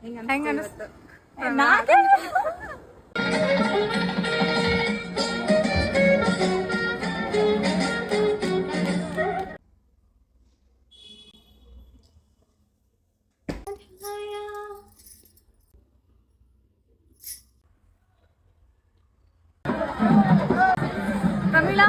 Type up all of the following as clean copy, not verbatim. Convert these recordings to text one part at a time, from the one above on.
ಹೆಂಗ ಅನಿಸ್ತು? ಪ್ರಮೀಳಾ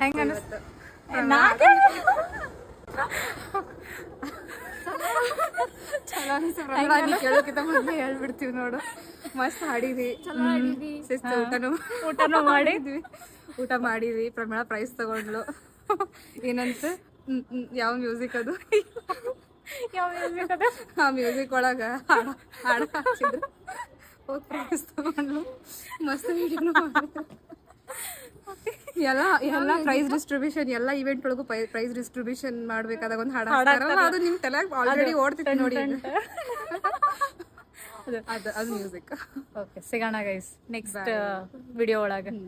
ಹೆಂಗ ಅನಿಸ್ತು? ಚಲೋ ಅನಿಸ್ತು. ಕೇಳೋಕ್ಕಿಂತ ಮೊದಲೇ ಹೇಳ್ಬಿಡ್ತೀವಿ ನೋಡು. ಮಸ್ತ್ ಹಾಡಿದ್ವಿ, ಊಟನೂ ಮಾಡಿದ್ವಿ. ಊಟ ಮಾಡಿದ್ವಿ. ಪ್ರಮೀಳಾ ಪ್ರೈಸ್ ತಗೊಂಡ್ಲು. ಏನಂತ ಯಾವ ಮ್ಯೂಸಿಕ್ ಅದು? ಆ ಮ್ಯೂಸಿಕ್ ಒಳಗ ಹಾಡ ಹಾಕ್ಸಿದ್ರು. ಹೋಗಿ ಪ್ರೈಸ್ ತಗೊಂಡ್ಲು. ಮಸ್ತ್ ವಿಡಿಯೋನು ಮಾಡಿದ್ರು. ಎಲ್ಲ ಪ್ರೈಸ್ ಡಿಸ್ಟ್ರಿಬ್ಯೂಷನ್, ಎಲ್ಲ ಇವೆಂಟ್ ಒಳಗೂ ಪ್ರೈಸ್ ಡಿಸ್ಟ್ರಿಬ್ಯೂಷನ್ ಮಾಡ್ಬೇಕಾದಾಗ ಒಂದು ಹಾಡು ಅದು ನಿಮ್ ತಲೆಯಾಗ ಆಲ್ರೆಡಿ ಓಡ್ತಿತ್ತು ನೋಡಿ. ಅದು ಮ್ಯೂಸಿಕ್. ಓಕೆ, ಸಿಗೋಣ ಗೈಸ್ ನೆಕ್ಸ್ಟ್ ವಿಡಿಯೋ ಒಳಗೆ.